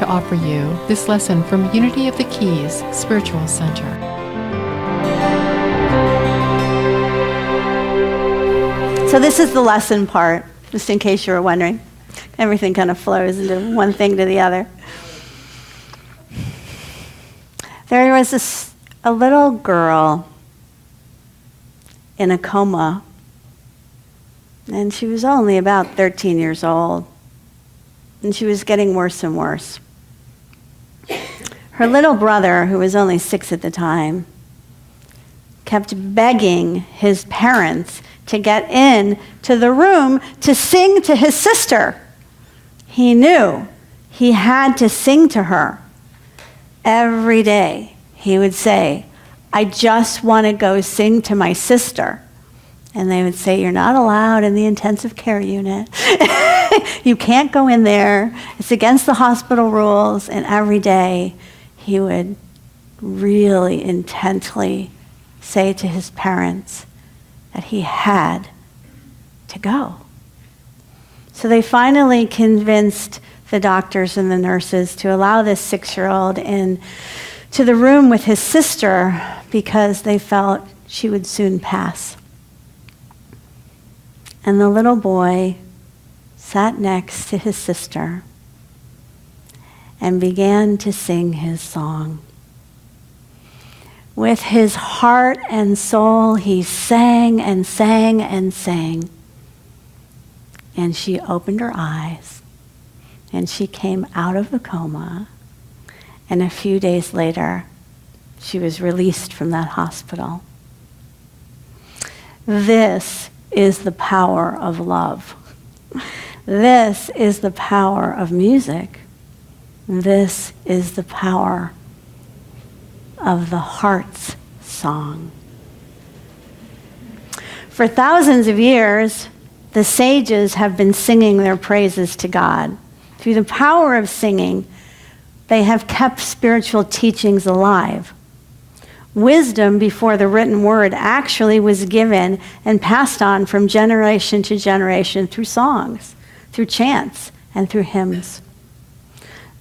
to offer you this lesson from Unity of the Keys Spiritual Center. So this is the lesson part, just in case you were wondering. Everything kind of flows into one thing to the other. There was a little girl in a coma, and she was only about 13 years old, and she was getting worse and worse. Her little brother, who was only 6 at the time, kept begging his parents to get in to the room to sing to his sister. He knew he had to sing to her. Every day he would say, "I just want to go sing to my sister." And they would say, "You're not allowed in the intensive care unit. You can't go in there. It's against the hospital rules." And every day he would really intently say to his parents that he had to go. So they finally convinced the doctors and the nurses to allow this 6-year-old in to the room with his sister because they felt she would soon pass. And the little boy sat next to his sister and began to sing his song. With his heart and soul, he sang and sang and sang. And she opened her eyes, and she came out of the coma, and a few days later, she was released from that hospital. This is the power of love. This is the power of music. This is the power of the heart's song. For thousands of years, the sages have been singing their praises to God. Through the power of singing, they have kept spiritual teachings alive. Wisdom before the written word actually was given and passed on from generation to generation through songs, through chants, and through hymns.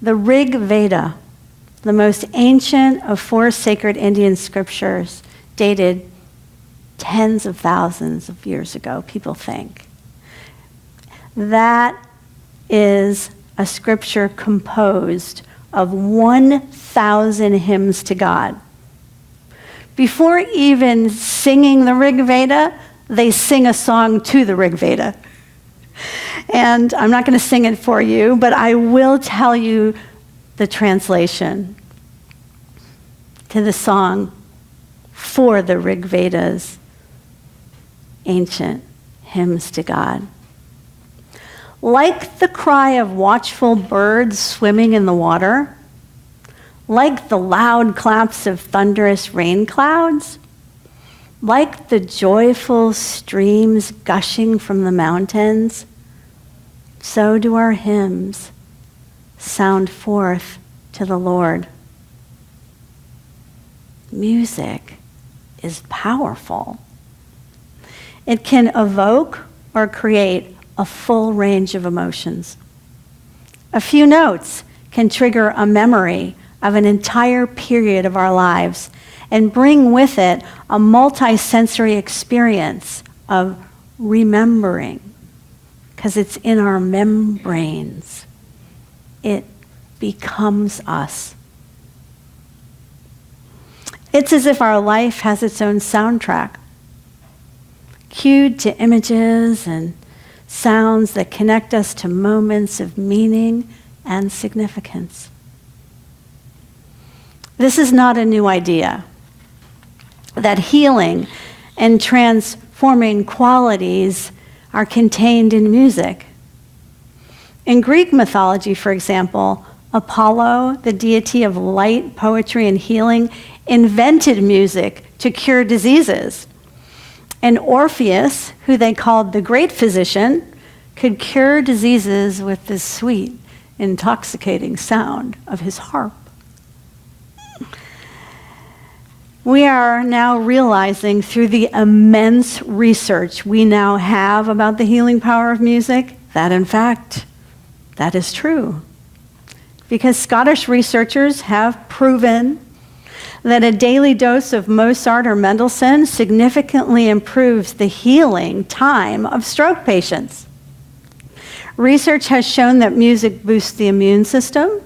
The Rig Veda, the most ancient of 4 sacred Indian scriptures, dated tens of thousands of years ago, people think. That is a scripture composed of 1,000 hymns to God. Before even singing the Rig Veda, they sing a song to the Rig Veda. And I'm not going to sing it for you, but I will tell you the translation to the song for the Rig Veda's ancient hymns to God. Like the cry of watchful birds swimming in the water, like the loud claps of thunderous rain clouds, like the joyful streams gushing from the mountains, so do our hymns sound forth to the Lord. Music is powerful. It can evoke or create a full range of emotions. A few notes can trigger a memory of an entire period of our lives and bring with it a multi-sensory experience of remembering, because it's in our membranes. It becomes us. It's as if our life has its own soundtrack, cued to images and sounds that connect us to moments of meaning and significance. This is not a new idea, that healing and transforming qualities are contained in music. In Greek mythology, for example, Apollo, the deity of light, poetry, and healing, invented music to cure diseases. And Orpheus, who they called the great physician, could cure diseases with the sweet, intoxicating sound of his harp. We are now realizing through the immense research we now have about the healing power of music that, in fact, that is true. because Scottish researchers have proven that a daily dose of Mozart or Mendelssohn significantly improves the healing time of stroke patients. Research has shown that music boosts the immune system,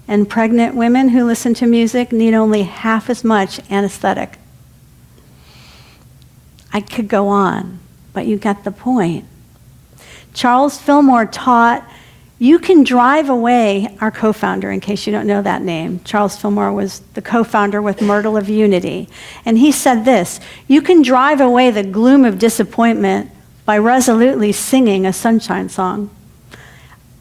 and pregnant women who listen to music need only half as much anesthetic. I could go on, but you get the point. Charles Fillmore taught, you can drive away, our co-founder, in case you don't know that name. Charles Fillmore was the co-founder with Myrtle of Unity. And he said this, you can drive away the gloom of disappointment by resolutely singing a sunshine song.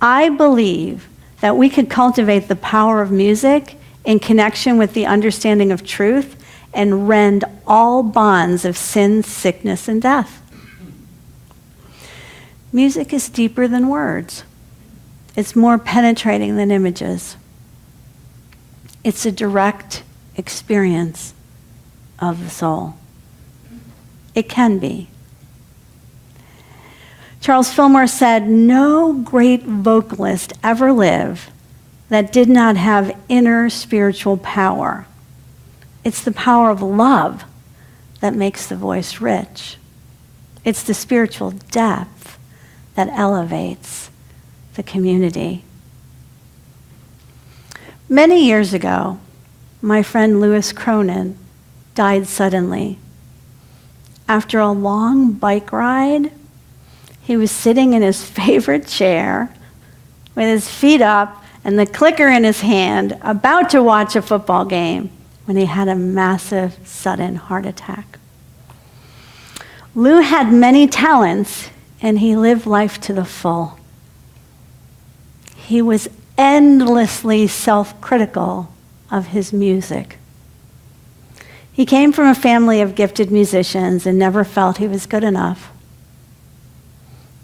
I believe that we could cultivate the power of music in connection with the understanding of truth and rend all bonds of sin, sickness, and death. Music is deeper than words. It's more penetrating than images. It's a direct experience of the soul. It can be. Charles Fillmore said, no great vocalist ever lived that did not have inner spiritual power. It's the power of love that makes the voice rich. It's the spiritual depth that elevates the community. Many years ago, my friend Louis Cronin died suddenly. After a long bike ride, he was sitting in his favorite chair with his feet up and the clicker in his hand, about to watch a football game, when he had a massive, sudden heart attack. Lou had many talents, and he lived life to the full. He was endlessly self-critical of his music. He came from a family of gifted musicians and never felt he was good enough.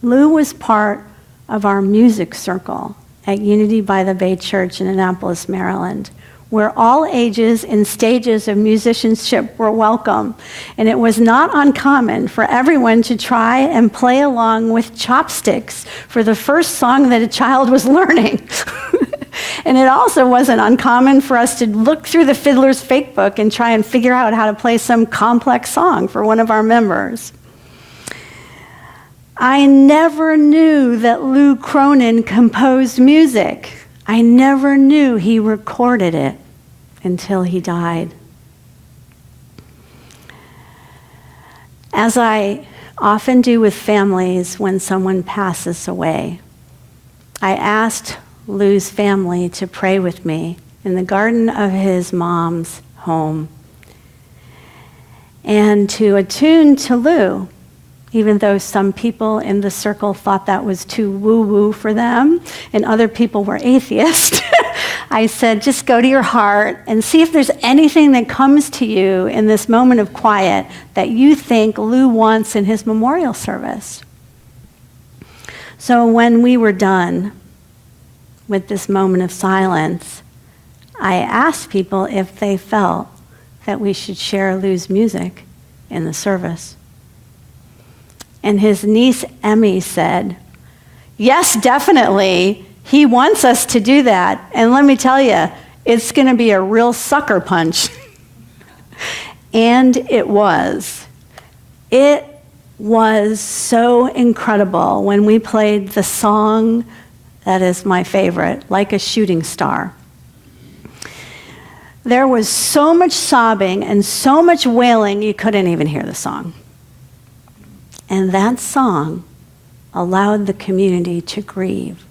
Lou was part of our music circle at Unity by the Bay Church in Annapolis, Maryland, where all ages and stages of musicianship were welcome, and it was not uncommon for everyone to try and play along with chopsticks for the first song that a child was learning. And it also wasn't uncommon for us to look through the Fiddler's Fake Book and try and figure out how to play some complex song for one of our members. I never knew that Lou Cronin composed music. I never knew he recorded it until he died. As I often do with families when someone passes away, I asked Lou's family to pray with me in the garden of his mom's home and to attune to Lou. Even though some people in the circle thought that was too woo-woo for them, and other people were atheists, I said, just go to your heart and see if there's anything that comes to you in this moment of quiet that you think Lou wants in his memorial service. So when we were done with this moment of silence, I asked people if they felt that we should share Lou's music in the service. And his niece, Emmy, said, yes, definitely. He wants us to do that. And let me tell you, it's going to be a real sucker punch. And it was. It was so incredible when we played the song that is my favorite, Like a Shooting Star. There was so much sobbing and so much wailing, you couldn't even hear the song. And that song allowed the community to grieve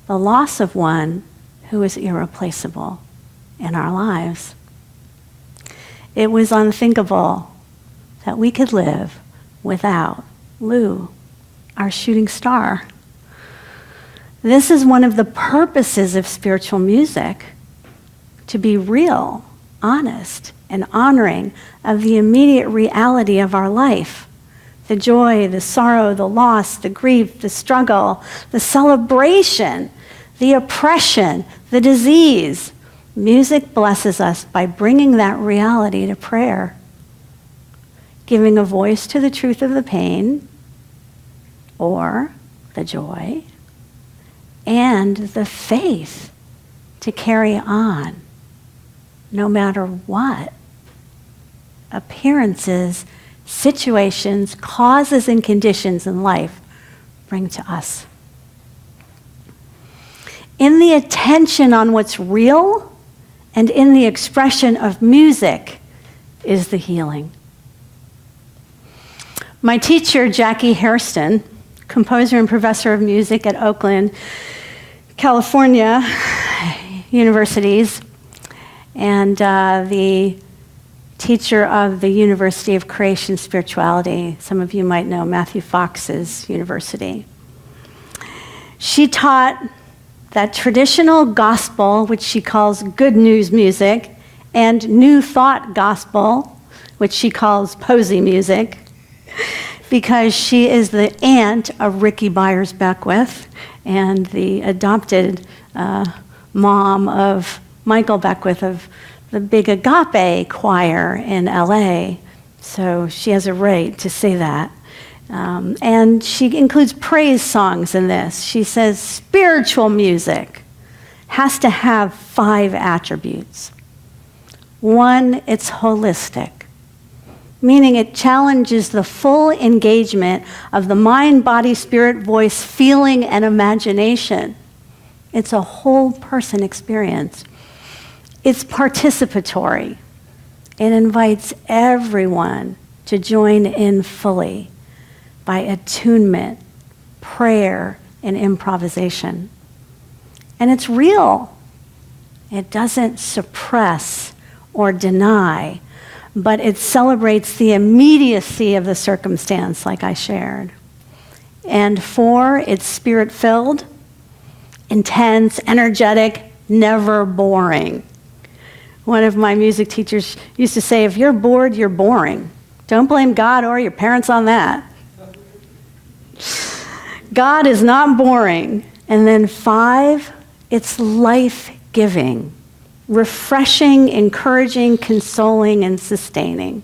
the loss of one who is irreplaceable in our lives. It was unthinkable that we could live without Lou, our shooting star. This is one of the purposes of spiritual music, to be real, honest, and honoring of the immediate reality of our life. The joy, the sorrow, the loss, the grief, the struggle, the celebration, the oppression, the disease. Music blesses us by bringing that reality to prayer, giving a voice to the truth of the pain or the joy and the faith to carry on, no matter what appearances, situations, causes, and conditions in life bring to us. In the attention on what's real and in the expression of music is the healing. My teacher, Jackie Hairston, composer and professor of music at Oakland, California universities, and the teacher of the University of Creation Spirituality. Some of you might know Matthew Fox's university. She taught that traditional gospel, which she calls good news music, and new thought gospel, which she calls posy music, because she is the aunt of Ricky Byers Beckwith and the adopted mom of Michael Beckwith of the big Agape choir in LA. So she has a right to say that. And she includes praise songs in this. She says spiritual music has to have 5 attributes. 1, it's holistic, meaning it challenges the full engagement of the mind, body, spirit, voice, feeling, and imagination. It's a whole person experience. It's participatory. It invites everyone to join in fully by attunement, prayer, and improvisation. And it's real. It doesn't suppress or deny, but it celebrates the immediacy of the circumstance, like I shared. And 4, it's spirit-filled, intense, energetic, never boring. One of my music teachers used to say, if you're bored, you're boring. Don't blame God or your parents on that. God is not boring. And then 5, it's life-giving, refreshing, encouraging, consoling, and sustaining.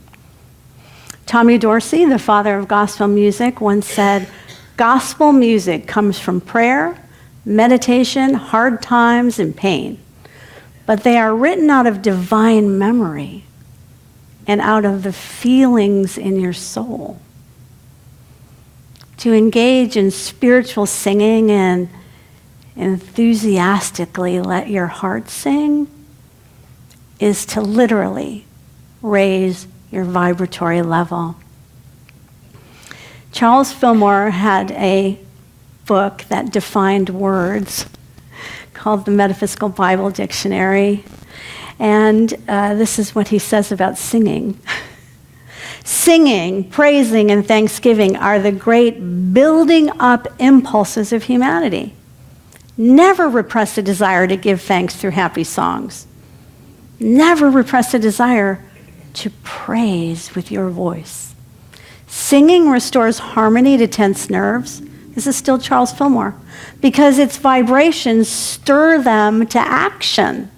Tommy Dorsey, the father of gospel music, once said, gospel music comes from prayer, meditation, hard times, and pain. But they are written out of divine memory and out of the feelings in your soul. To engage in spiritual singing and enthusiastically let your heart sing is to literally raise your vibratory level. Charles Fillmore had a book that defined words called the Metaphysical Bible Dictionary. And this is what he says about singing. Singing, praising, and thanksgiving are the great building up impulses of humanity. Never repress a desire to give thanks through happy songs. Never repress a desire to praise with your voice. Singing restores harmony to tense nerves. This is still Charles Fillmore. Because its vibrations stir them to action,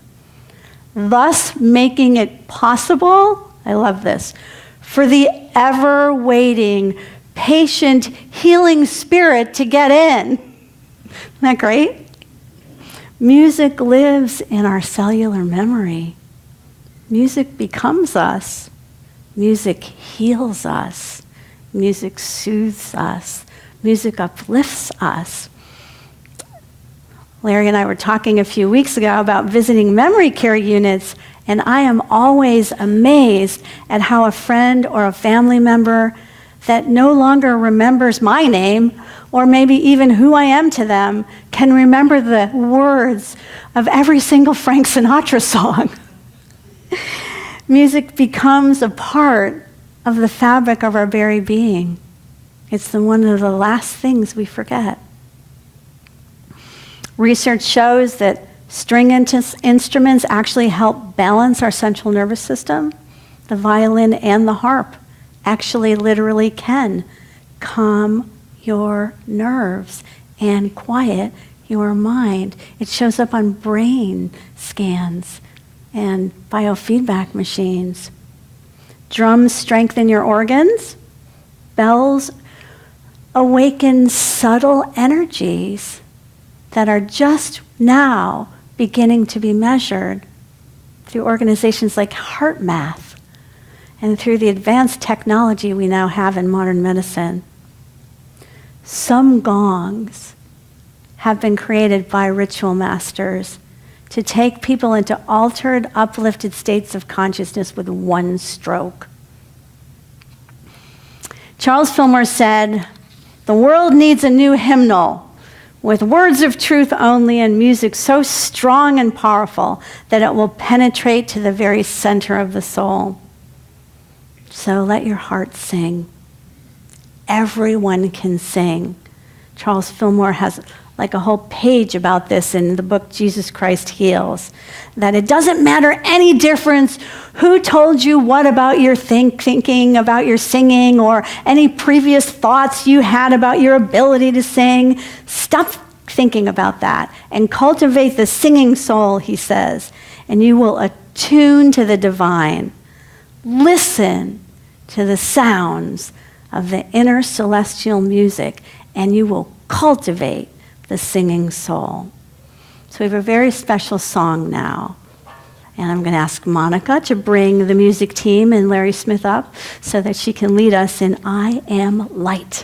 thus making it possible, I love this, for the ever-waiting, patient, healing spirit to get in. Isn't that great? Music lives in our cellular memory. Music becomes us. Music heals us. Music soothes us. Music uplifts us. Larry and I were talking a few weeks ago about visiting memory care units, and I am always amazed at how a friend or a family member that no longer remembers my name, or maybe even who I am to them, can remember the words of every single Frank Sinatra song. Music becomes a part of the fabric of our very being. It's one of the last things we forget. Research shows that string instruments actually help balance our central nervous system. The violin and the harp actually literally can calm your nerves and quiet your mind. It shows up on brain scans and biofeedback machines. Drums strengthen your organs. Bells awaken subtle energies that are just now beginning to be measured through organizations like HeartMath and through the advanced technology we now have in modern medicine. Some gongs have been created by ritual masters to take people into altered, uplifted states of consciousness with one stroke. Charles Fillmore said, "The world needs a new hymnal with words of truth only and music so strong and powerful that it will penetrate to the very center of the soul." So let your heart sing. Everyone can sing. Charles Fillmore has like a whole page about this in the book Jesus Christ Heals, that it doesn't matter any difference who told you what about your thinking, about your singing, or any previous thoughts you had about your ability to sing. Stop thinking about that and cultivate the singing soul, he says, and you will attune to the divine. Listen to the sounds of the inner celestial music, and you will cultivate the singing soul. So we have a very special song now. And I'm going to ask Monica to bring the music team and Larry Smith up so that she can lead us in I Am Light.